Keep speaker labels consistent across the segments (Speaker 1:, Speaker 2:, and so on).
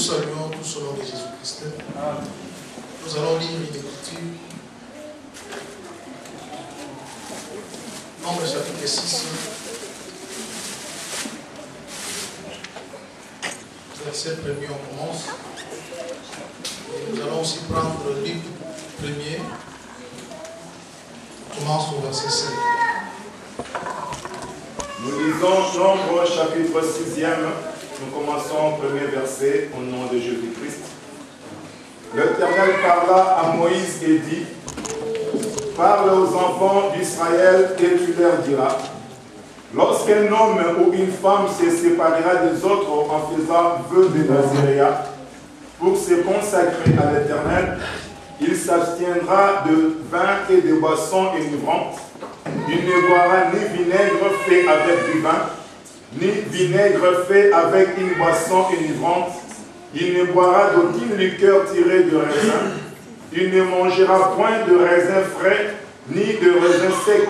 Speaker 1: Saluons tous au nom de Jésus-Christ. Nous allons lire une écriture. Nombre chapitre 6. Verset 1er, on commence. Et nous allons aussi prendre Luc 1er. On commence au verset 7.
Speaker 2: Nous lisons Nombre chapitre 6e. Nous commençons au premier verset au nom de Jésus-Christ. L'Éternel parla à Moïse et dit: parle aux enfants d'Israël et tu leur diras: lorsqu'un homme ou une femme se séparera des autres en faisant vœu de naziréat pour se consacrer à l'Éternel, il s'abstiendra de vin et de boissons enivrantes. Il ne boira ni vinaigre fait avec du vin, ni vinaigre fait avec une boisson enivrante. Il ne boira d'aucune liqueur tirée de raisin. Il ne mangera point de raisin frais, ni de raisin sec.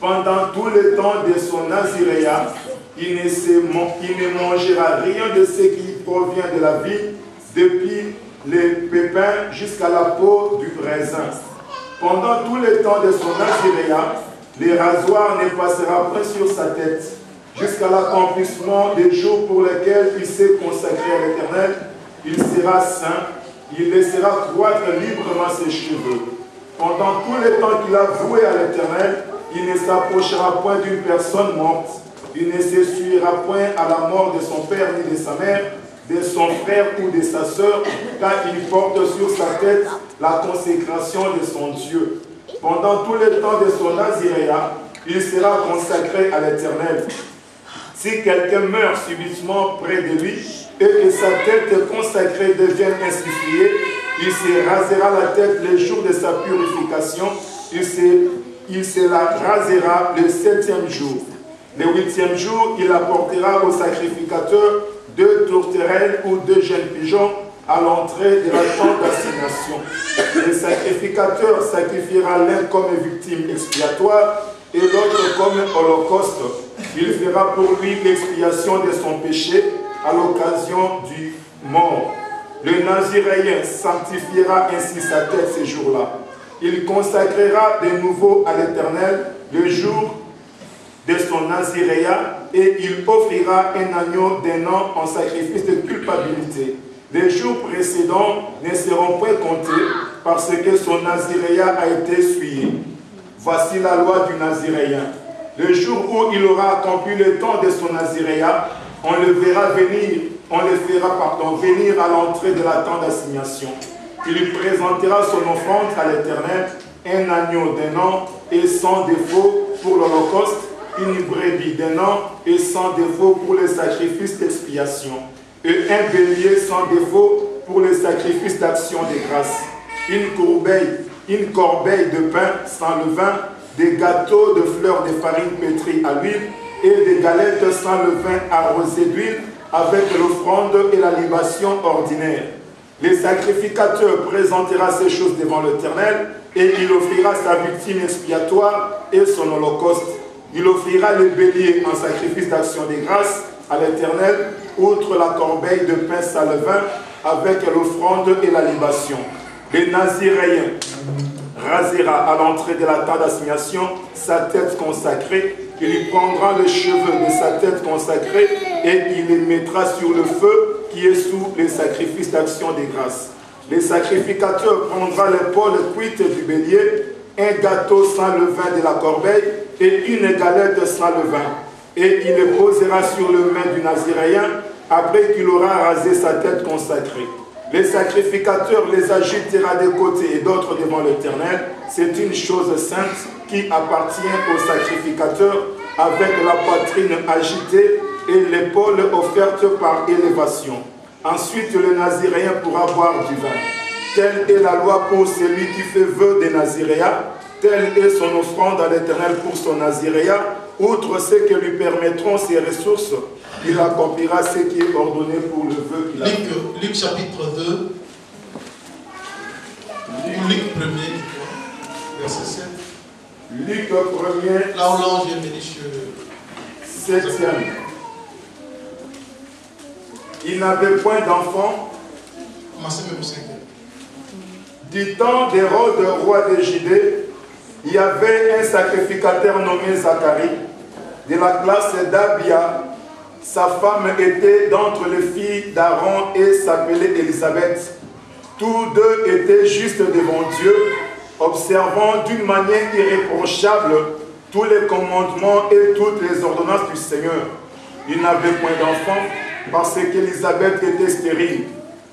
Speaker 2: Pendant tout le temps de son naziréat, il ne mangera rien de ce qui provient de la vigne, depuis les pépins jusqu'à la peau du raisin. Pendant tout le temps de son naziréat, le rasoir ne passera point sur sa tête, jusqu'à l'accomplissement des jours pour lesquels il s'est consacré à l'Éternel. Il sera saint, il laissera croître librement ses cheveux. Pendant tout le temps qu'il a voué à l'Éternel, il ne s'approchera point d'une personne morte. Il ne s'essuiera point à la mort de son père ni de sa mère, de son frère ou de sa sœur, car il porte sur sa tête la consécration de son Dieu. Pendant tout le temps de son naziréat, il sera consacré à l'Éternel. Si quelqu'un meurt subitement près de lui et que sa tête consacrée devienne ainsi fouillée, il se rasera la tête les jours de sa purification. Il se la rasera le 7e jour. Le 8e jour, il apportera au sacrificateur 2 tourterelles ou 2 jeunes pigeons à l'entrée de la tente d'assignation. Le sacrificateur sacrifiera l'un comme victime expiatoire et l'autre comme holocauste. Il fera pour lui l'expiation de son péché à l'occasion du mort. Le naziréen sanctifiera ainsi sa tête ces jours-là. Il consacrera de nouveau à l'Éternel le jour de son naziréat et il offrira un agneau d'1 an en sacrifice de culpabilité. Les jours précédents ne seront point comptés parce que son naziréat a été essuyé. Voici la loi du naziréen. Le jour où il aura accompli le temps de son naziréat, on le fera venir à l'entrée de la tente d'assignation. Il présentera son offrande à l'Éternel, un agneau d'1 an et sans défaut pour l'holocauste, une brebis d'1 an et sans défaut pour le sacrifice d'expiation, et un bélier sans défaut pour le sacrifice d'action de grâce, une corbeille de pain sans levain, des gâteaux de fleurs de farine pétrie à l'huile et des galettes sans levain arrosées d'huile avec l'offrande et la libation ordinaire. Le sacrificateur présentera ces choses devant l'Éternel et il offrira sa victime expiatoire et son holocauste. Il offrira le bélier en sacrifice d'action de grâce à l'Éternel, outre la corbeille de pain sans levain avec l'offrande et la libation. Le naziréen rasera à l'entrée de la tente d'assignation sa tête consacrée. Il y prendra les cheveux de sa tête consacrée et il les mettra sur le feu qui est sous les sacrifices d'action de grâce. Le sacrificateur prendra l'épaule cuite du bélier, un gâteau sans levain de la corbeille et une galette sans levain. Et il les posera sur le main du naziréen après qu'il aura rasé sa tête consacrée. Le sacrificateur les agitera de côté et d'autres devant l'Éternel. C'est une chose sainte qui appartient au sacrificateur avec la poitrine agitée et l'épaule offerte par élévation. Ensuite, le naziréen pourra boire du vin. Telle est la loi pour celui qui fait vœu des naziréats. Telle est son offrande à l'Éternel pour son naziréat. Outre ce que lui permettront ses ressources, il accomplira ce qui est ordonné pour le vœu qu'il a fait.
Speaker 1: Luc chapitre 2, Luc 1er, verset 7.
Speaker 2: Luc 1er,
Speaker 1: là où l'ange est venu sur
Speaker 2: 7e. il n'avait point d'enfant. Du temps d'Hérode, roi de Judée, il y avait un sacrificateur nommé Zacharie, de la classe d'Abia. Sa femme était d'entre les filles d'Aaron et s'appelait Élisabeth. Tous deux étaient justes devant Dieu, observant d'une manière irréprochable tous les commandements et toutes les ordonnances du Seigneur. Ils n'avaient point d'enfant parce qu'Élisabeth était stérile.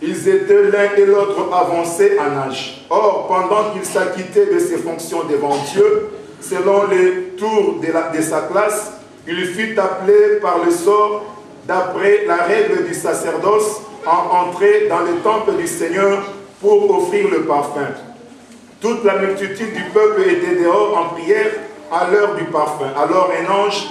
Speaker 2: Ils étaient l'un et l'autre avancés en âge. Or, pendant qu'il s'acquittait de ses fonctions devant Dieu, selon les tours de sa classe, il fut appelé par le sort, d'après la règle du sacerdoce, à entrer dans le temple du Seigneur pour offrir le parfum. Toute la multitude du peuple était dehors en prière à l'heure du parfum. Alors un ange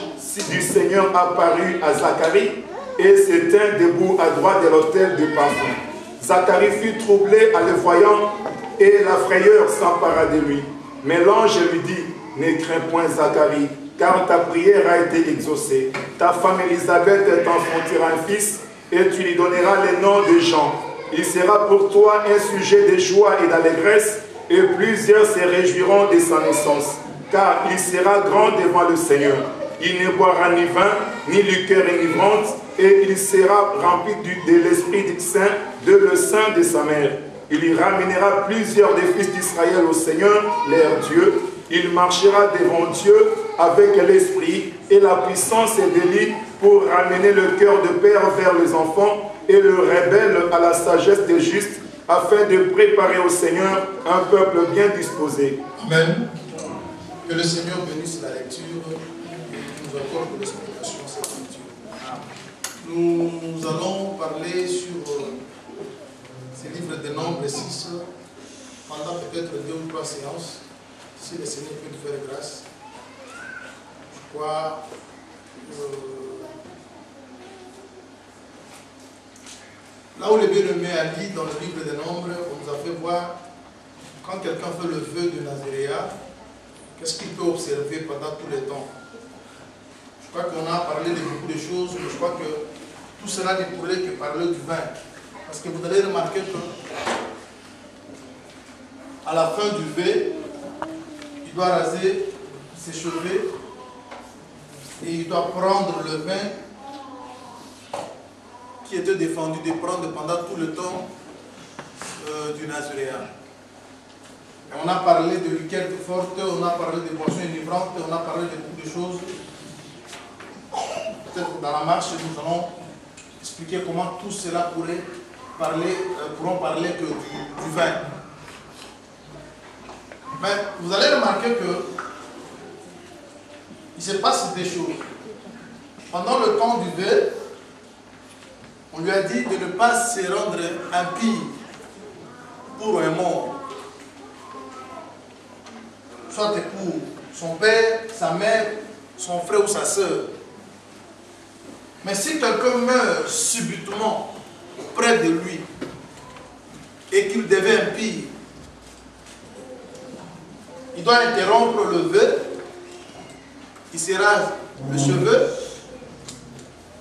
Speaker 2: du Seigneur apparut à Zacharie et se tint debout à droite de l'autel du parfum. Zacharie fut troublé en le voyant et la frayeur s'empara de lui. Mais l'ange lui dit, « Ne crains point Zacharie, car ta prière a été exaucée. Ta femme Élisabeth t'enfantera un fils et tu lui donneras le nom de Jean. Il sera pour toi un sujet de joie et d'allégresse et plusieurs se réjouiront de sa naissance, car il sera grand devant le Seigneur. Il ne boira ni vin, ni liqueur enivrante, et il sera rempli de l'Esprit Saint, de le sein de sa mère. Il y ramènera plusieurs des fils d'Israël au Seigneur, leur Dieu. Il marchera devant Dieu avec l'esprit et la puissance d'Élie pour ramener le cœur de père vers les enfants et le rebelle à la sagesse des justes, afin de préparer au Seigneur un peuple bien disposé. »
Speaker 1: Amen. Que le Seigneur bénisse la lecture et nous accorde l'explication de cette lecture. Nous allons parler sur ces livres de Nombres 6 pendant peut-être 2 ou 3 séances, si le Seigneur peut nous faire grâce. Je crois là où le bien-aimé a dit dans le livre des Nombres, on nous a fait voir quand quelqu'un fait le vœu de Nazaréa, qu'est-ce qu'il peut observer pendant tout le temps. Je crois qu'on a parlé de beaucoup de choses, mais je crois que tout cela ne pourrait que parler du vin. Parce que vous allez remarquer que à la fin du vœu, il doit raser ses cheveux et il doit prendre le vin qui était défendu de prendre pendant tout le temps du Nazaréen. On a parlé de liqueurs fortes, on a parlé de boissons enivrantes, on a parlé de beaucoup de choses. Peut-être dans la marche, nous allons expliquer comment tout cela pourront parler que du vin. Mais vous allez remarquer que il se passe des choses. Pendant le temps du vœu, on lui a dit de ne pas se rendre impie pour un mort. Soit pour son père, sa mère, son frère ou sa soeur. Mais si quelqu'un meurt subitement près de lui et qu'il devient impie, il doit interrompre le vœu, il se rase le cheveu,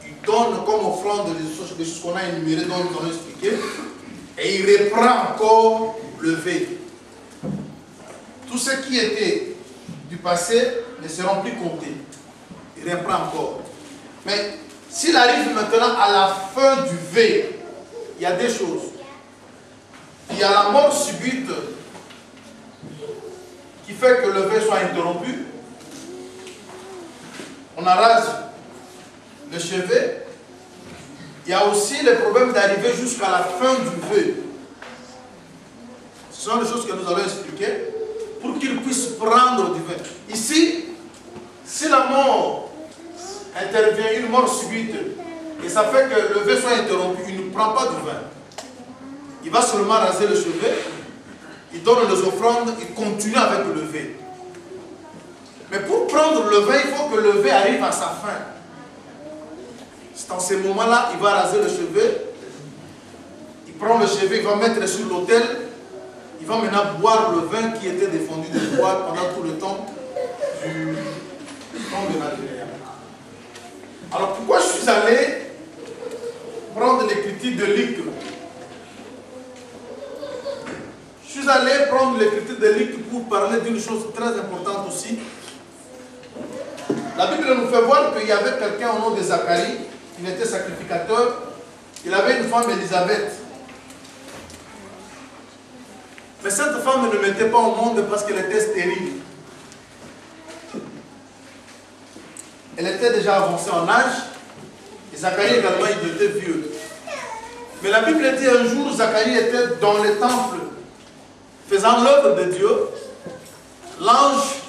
Speaker 1: il donne comme offrande des choses qu'on a énumérées, dont nous allons expliquer, et il reprend encore le vœu. Tout ce qui était du passé ne seront plus comptés. Il reprend encore. Mais s'il arrive maintenant à la fin du vœu, il y a des choses. Il y a la mort subite qui fait que le vœu soit interrompu. On arrase le cheveu. Il y a aussi le problème d'arriver jusqu'à la fin du vœu. Ce sont les choses que nous allons expliquer pour qu'il puisse prendre du vin. Ici, si la mort intervient, une mort subite, et ça fait que le vœu soit interrompu, il ne prend pas du vin. Il va seulement raser le cheveu, il donne les offrandes, il continue avec le vœu. Mais pour prendre le vin, il faut que le vœu arrive à sa fin. C'est en ce moment-là, il va raser le cheveu, il prend le cheveu, il va mettre sur l'autel, il va maintenant boire le vin qui était défendu de boire pendant tout le temps de la Nazaréa. Alors pourquoi je suis allé prendre l'écriture de Luc. Je suis allé prendre l'écriture de Luc pour parler d'une chose très importante aussi. La Bible nous fait voir qu'il y avait quelqu'un au nom de Zacharie, il était sacrificateur, il avait une femme, Élisabeth. Mais cette femme ne mettait pas au monde parce qu'elle était stérile. Elle était déjà avancée en âge, et Zacharie également, il était vieux. Mais la Bible dit un jour, Zacharie était dans le temple, faisant l'œuvre de Dieu. L'ange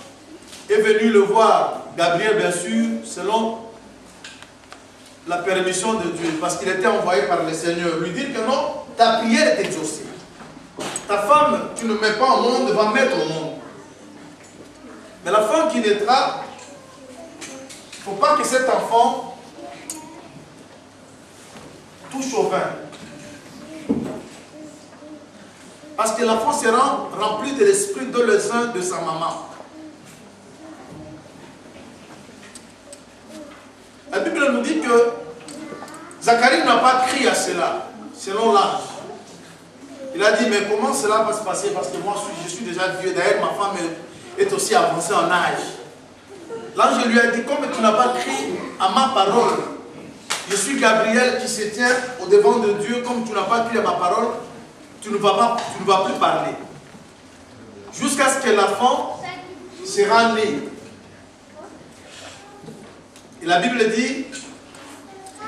Speaker 1: est venu le voir, Gabriel bien sûr, selon la permission de Dieu, parce qu'il était envoyé par le Seigneur, lui dire que non, ta prière est exaucée. Ta femme, tu ne mets pas au monde, va mettre au monde. Mais la femme qui naîtra, il ne faut pas que cet enfant touche au vin. Parce que l'enfant sera rempli de l'esprit de le sein de sa maman. La Bible nous dit que Zacharie n'a pas crié à cela, selon l'ange. Il a dit, mais comment cela va se passer? Parce que moi, je suis déjà vieux. D'ailleurs, ma femme est aussi avancée en âge. L'ange lui a dit, comme tu n'as pas crié à ma parole, je suis Gabriel qui se tient au devant de Dieu, comme tu n'as pas crié à ma parole, tu ne vas plus parler. Jusqu'à ce que l'enfant sera né. Et la Bible dit,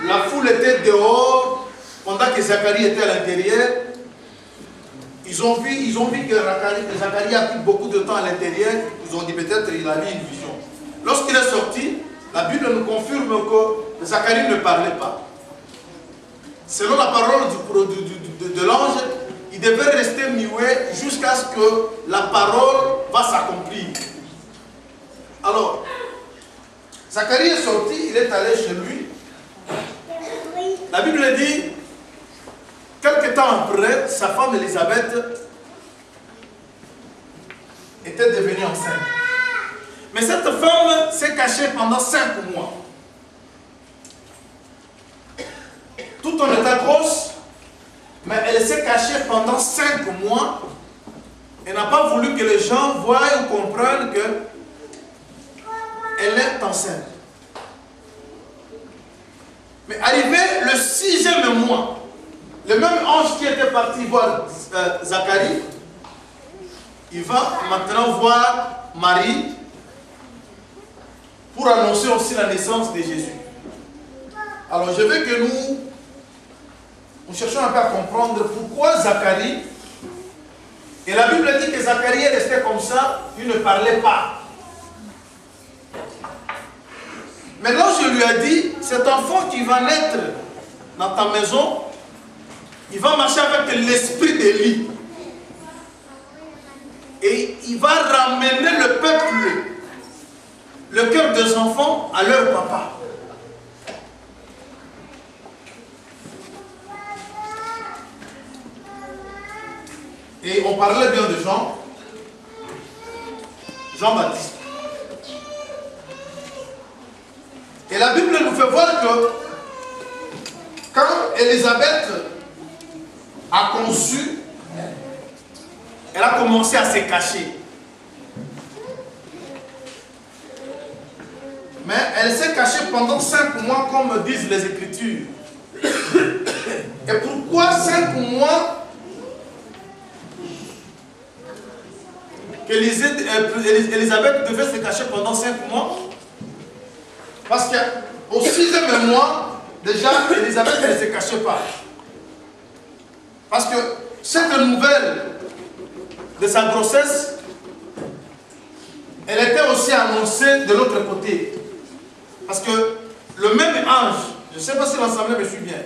Speaker 1: la foule était dehors, pendant que Zacharie était à l'intérieur. Ils ont vu que Zacharie a pris beaucoup de temps à l'intérieur. Ils ont dit peut-être qu'il a eu une vision. Lorsqu'il est sorti, la Bible nous confirme que Zacharie ne parlait pas. Selon la parole de l'ange, il devait rester muet jusqu'à ce que la parole va s'accomplir. Alors, Zacharie est sorti, il est allé chez lui. La Bible dit, quelque temps après, sa femme Élisabeth était devenue enceinte. Mais cette femme s'est cachée pendant 5 mois. Tout en étant grosse, mais elle s'est cachée pendant 5 mois. Elle n'a pas voulu que les gens voient ou comprennent qu'elle est enceinte. Mais arrivé le 6e mois, le même ange qui était parti voir Zacharie, il va maintenant voir Marie pour annoncer aussi la naissance de Jésus. Alors je veux que nous cherchions un peu à comprendre pourquoi Zacharie, et la Bible dit que Zacharie est resté comme ça, il ne parlait pas. Maintenant je lui ai dit, cet enfant qui va naître dans ta maison, il va marcher avec l'esprit d'Élie. Et il va ramener le peuple, le cœur des enfants à leur papa. Et on parlait bien de Jean-Baptiste. Et la Bible nous fait voir que quand Élisabeth a conçu, elle a commencé à se cacher. Mais elle s'est cachée pendant 5 mois, comme disent les Écritures. Et pourquoi 5 mois qu'Élisabeth devait se cacher pendant 5 mois? Parce qu'au 6e mois, déjà, Élisabeth ne se cachait pas. Parce que cette nouvelle de sa grossesse, elle était aussi annoncée de l'autre côté. Parce que le même ange, je ne sais pas si l'ensemble me suit bien,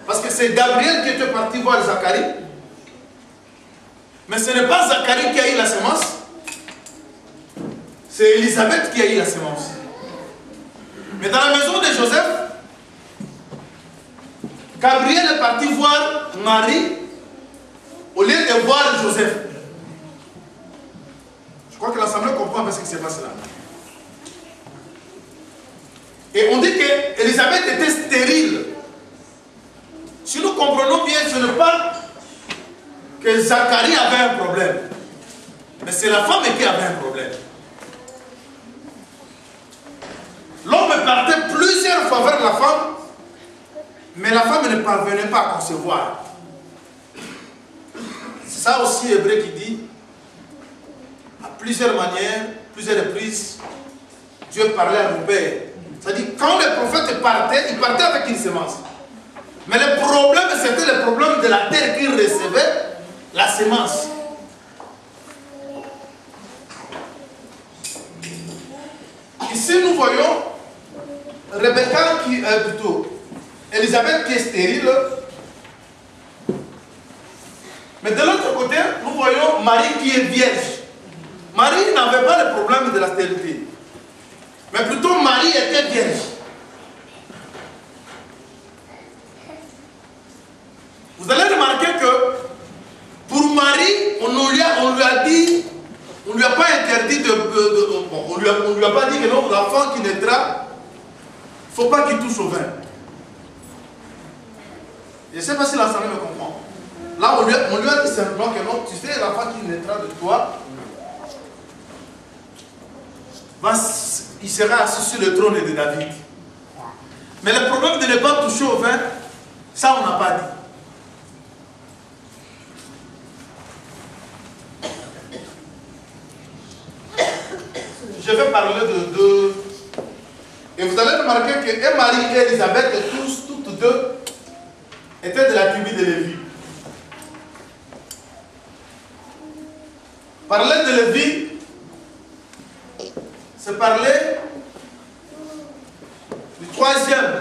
Speaker 1: parce que c'est Gabriel qui était parti voir Zacharie, mais ce n'est pas Zacharie qui a eu la semence, c'est Élisabeth qui a eu la semence. Mais dans la maison de Joseph, Gabriel est parti voir Marie au lieu de voir Joseph. Je crois que l'Assemblée comprend un peu ce qui se passe là. Et on dit qu'Élisabeth était stérile. Si nous comprenons bien, ce n'est pas que Zacharie avait un problème, mais c'est la femme qui avait un problème. L'homme partait plusieurs fois vers la femme, mais la femme ne parvenait pas à concevoir. C'est ça aussi Hébreu qui dit, à plusieurs manières, plusieurs reprises, Dieu parlait à nos pères. C'est-à-dire, quand les prophètes partaient, ils partaient avec une semence. Mais le problème, c'était le problème de la terre qui recevait la semence. Ici, nous voyons Rebecca qui est plutôt Élisabeth qui est stérile. Mais de l'autre côté, nous voyons Marie qui est vierge. Marie n'avait pas le problème de la stérilité. Mais plutôt Marie était vierge. Vous allez remarquer que pour Marie, on lui a dit, on ne lui a pas interdit on lui a pas dit que non, l'enfant qui naîtra, il ne faut pas qu'il touche au vin. Je ne sais pas si l'enseignant me comprend. Là, on lui a dit simplement que non, tu sais, l'enfant qui naîtra de toi, il sera assis sur le trône de David. Mais le problème de ne pas toucher au vin, ça on n'a pas dit. Je vais parler de deux. Et vous allez remarquer que Marie et Élisabeth, toutes deux, étaient de la tribu de Lévi. Parler de Lévi, c'est parler du troisième.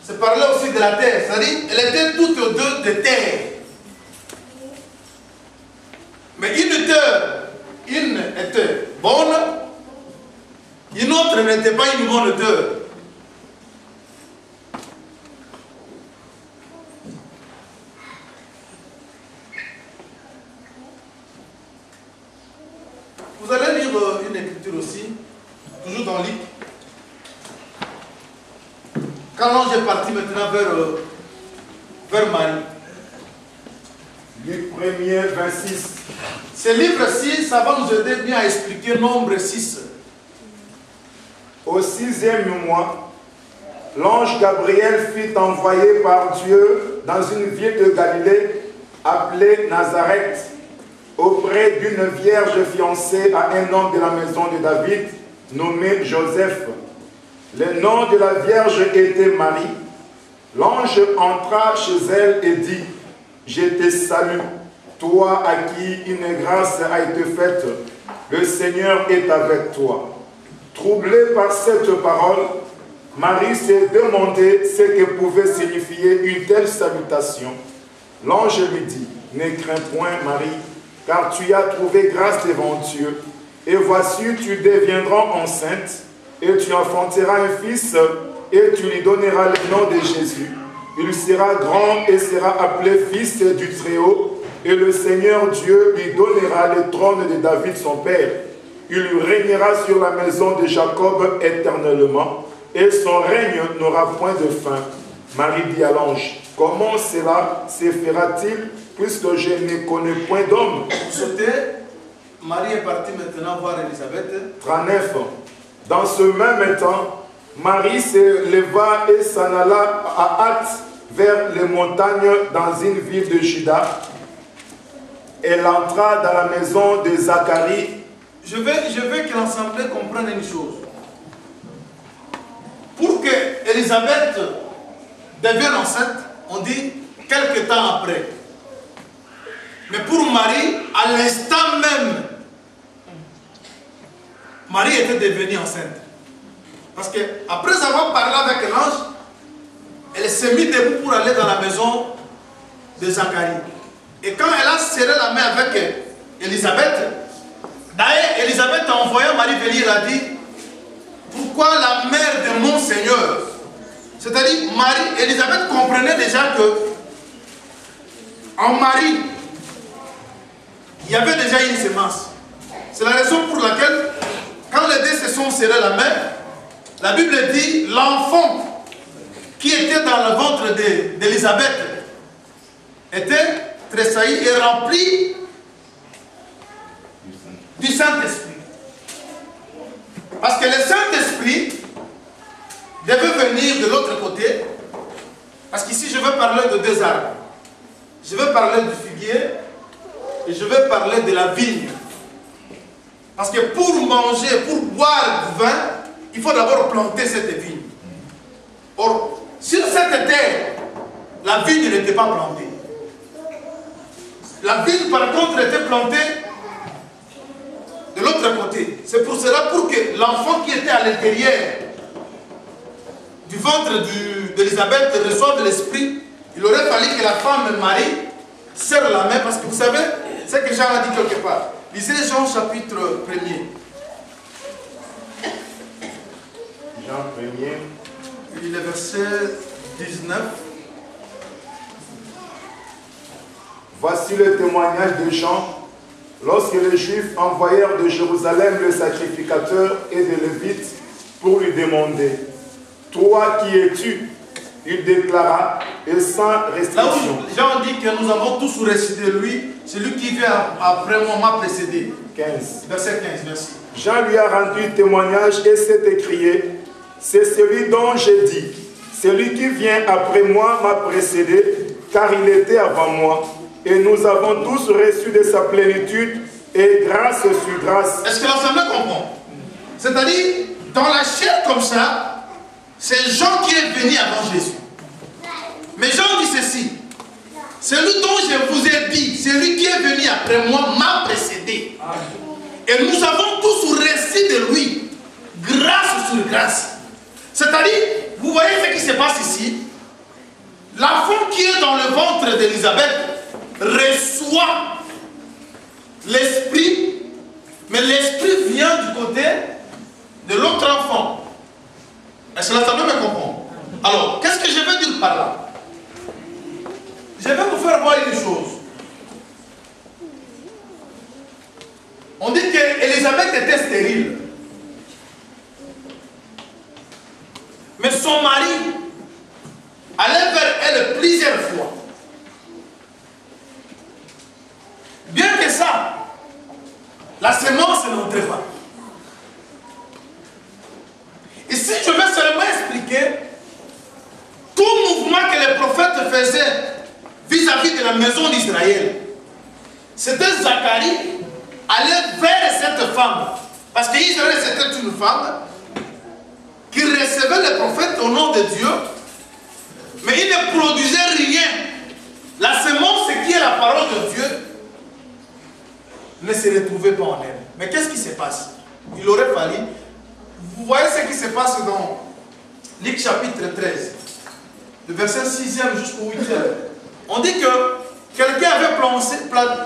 Speaker 1: C'est parler aussi de la terre. C'est-à-dire, elles étaient toutes deux de terre. Mais une était bonne, une autre n'était pas une bonne terre. Vous allez lire une écriture aussi, toujours dans Luc. Quand l'ange est parti maintenant vers Marie.
Speaker 2: Luc 1er, 26.
Speaker 1: Ce livre-ci, ça va nous aider bien à expliquer Nombre 6.
Speaker 2: Au 6e mois, l'ange Gabriel fut envoyé par Dieu dans une ville de Galilée appelée Nazareth, auprès d'une vierge fiancée à un homme de la maison de David, nommé Joseph. Le nom de la vierge était Marie. L'ange entra chez elle et dit, « Je te salue, toi à qui une grâce a été faite. Le Seigneur est avec toi. » Troublée par cette parole, Marie s'est demandé ce que pouvait signifier une telle salutation. L'ange lui dit, « Ne crains point, Marie, car tu as trouvé grâce devant Dieu. Et voici, tu deviendras enceinte, et tu enfanteras un fils, et tu lui donneras le nom de Jésus. Il sera grand et sera appelé fils du Très-Haut, et le Seigneur Dieu lui donnera le trône de David son père. Il lui régnera sur la maison de Jacob éternellement, et son règne n'aura point de fin. » Marie dit à l'ange, « Comment cela se fera-t-il, puisque je ne connais point d'homme ?»
Speaker 1: Marie est partie maintenant voir Élisabeth.
Speaker 2: 39. Dans ce même temps, Marie se leva et s'en alla à hâte vers les montagnes dans une ville de Juda. Elle entra dans la maison de Zacharie.
Speaker 1: Je veux que l'Assemblée comprenne une chose. Pour que Élisabeth devienne enceinte, on dit quelque temps après. Mais pour Marie, à l'instant même, Marie était devenue enceinte. Parce qu'après avoir parlé avec l'ange, elle s'est mise debout pour aller dans la maison de Zacharie. Et quand elle a serré la main avec Élisabeth, d'ailleurs, Élisabeth a envoyé Marie venir, elle a dit, pourquoi la mère de mon Seigneur? C'est-à-dire, Élisabeth comprenait déjà que en Marie, il y avait déjà une semence. C'est la raison pour laquelle, quand les deux se sont serrés la main, la Bible dit, l'enfant qui était dans le ventre d'Élisabeth était tressailli et rempli du Saint-Esprit. Parce que le Saint-Esprit devait venir de l'autre côté. Parce qu'ici, je vais parler de deux arbres. Je vais parler du figuier et je vais parler de la vigne. Parce que pour manger, pour boire du vin, il faut d'abord planter cette vigne. Or, sur cette terre, la vigne n'était pas plantée. La vigne, par contre, était plantée de l'autre côté. C'est pour cela, pour que l'enfant qui était à l'intérieur du ventre d'Élisabeth reçoive l'esprit, il aurait fallu que la femme Marie serre la main, parce que vous savez, c'est que Jean a dit quelque part. Lisez Jean chapitre 1er.
Speaker 2: Jean 1er.
Speaker 1: Il est verset 19.
Speaker 2: Voici le témoignage de Jean. Lorsque les Juifs envoyèrent de Jérusalem le sacrificateur et des Lévites pour lui demander « Toi qui es-tu » il déclara, et sans restriction.
Speaker 1: Là où Jean dit que nous avons tous reçu de lui, celui qui vient après moi m'a précédé.
Speaker 2: 15.
Speaker 1: Verset 15, merci.
Speaker 2: Jean lui a rendu témoignage et s'est écrié « C'est celui dont j'ai dit, celui qui vient après moi m'a précédé, car il était avant moi. Et nous avons tous reçu de sa plénitude et grâce sur grâce. » Est-ce
Speaker 1: que l'Assemblée comprend? C'est-à-dire, dans la chair comme ça, c'est Jean qui est venu avant Jésus. Mais Jean dit ceci: celui dont je vous ai dit, celui qui est venu après moi m'a précédé. Et nous avons tous reçu de lui, grâce sur grâce. C'est-à-dire, vous voyez ce qui se passe ici. L'enfant qui est dans le ventre d'Élisabeth reçoit l'esprit, mais l'esprit vient du côté de l'autre enfant. Est-ce que l'Assemblée me comprend? Alors, qu'est-ce que je veux dire par là? Je vais vous faire voir une chose. On dit qu'Élisabeth était stérile. Mais son mari allait vers elle plusieurs fois. Bien que ça, la semence n'entrait pas. Ici, je vais seulement expliquer tout mouvement que les prophètes faisaient vis-à-vis de la maison d'Israël. C'était Zacharie aller vers cette femme. Parce qu'Israël, c'était une femme qui recevait les prophètes au nom de Dieu, mais il ne produisait rien. La semence, qui est la parole de Dieu, ne se retrouvait pas en elle. Mais qu'est-ce qui se passe? Il aurait fallu... Vous voyez ce qui se passe dans Luc chapitre 13, le verset 6e jusqu'au 8e. On dit que quelqu'un avait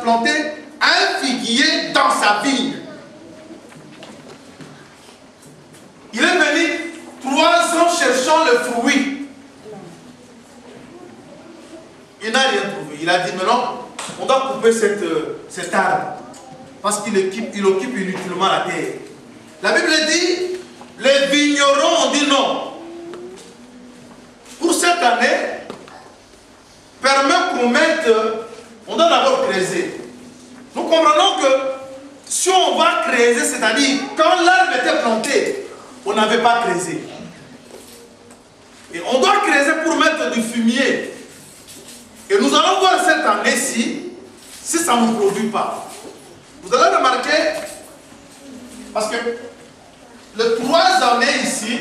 Speaker 1: planté un figuier dans sa vigne. Il est venu 3 ans cherchant le fruit. Il n'a rien trouvé. Il a dit, mais non, on doit couper cet arbre. Parce qu'il occupe inutilement la terre. La Bible dit, les vignerons ont dit non. Pour cette année, permet qu'on mette, on doit d'abord creuser. Nous comprenons que si on va creuser, c'est-à-dire quand l'arbre était planté, on n'avait pas creusé. Et on doit creuser pour mettre du fumier. Et nous allons voir cette année-ci, si ça ne produit pas. Vous allez remarquer, parce que les 3 années ici,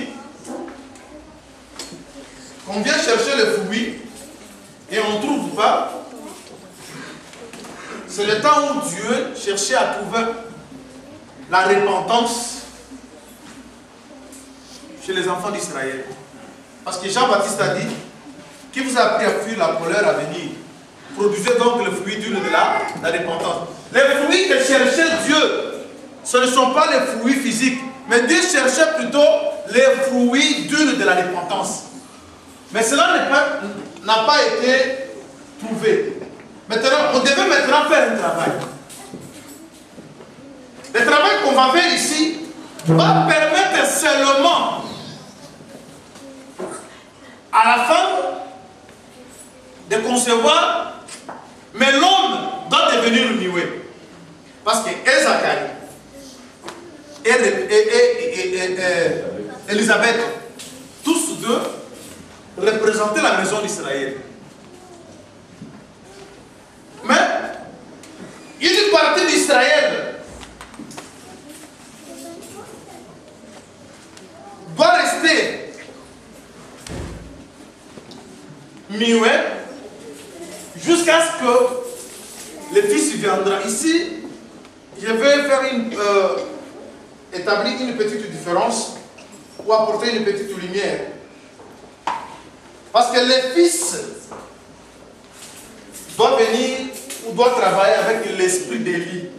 Speaker 1: on vient chercher le fruit et on ne trouve pas, c'est le temps où Dieu cherchait à trouver la repentance chez les enfants d'Israël. Parce que Jean-Baptiste a dit, qui vous a appris à fuir la colère à venir? Produisez donc le fruit d'une de la repentance. Les fruits que cherchait Dieu, ce ne sont pas les fruits physiques, mais Dieu cherchait plutôt les fruits d'une de la repentance. Mais cela n'a pas été trouvé. Maintenant, on devait maintenant faire un travail. Le travail qu'on va faire ici va permettre seulement à la femme de concevoir, mais l'homme doit devenir muet. Parce que Zacharie et Élisabeth, tous deux, représentaient la maison d'Israël. Mais une partie d'Israël doit rester muet jusqu'à ce que le Fils viendra. Ici, je vais faire établir une petite différence ou apporter une petite lumière. Parce que le Fils doit venir ou doit travailler avec l'esprit d'Élie.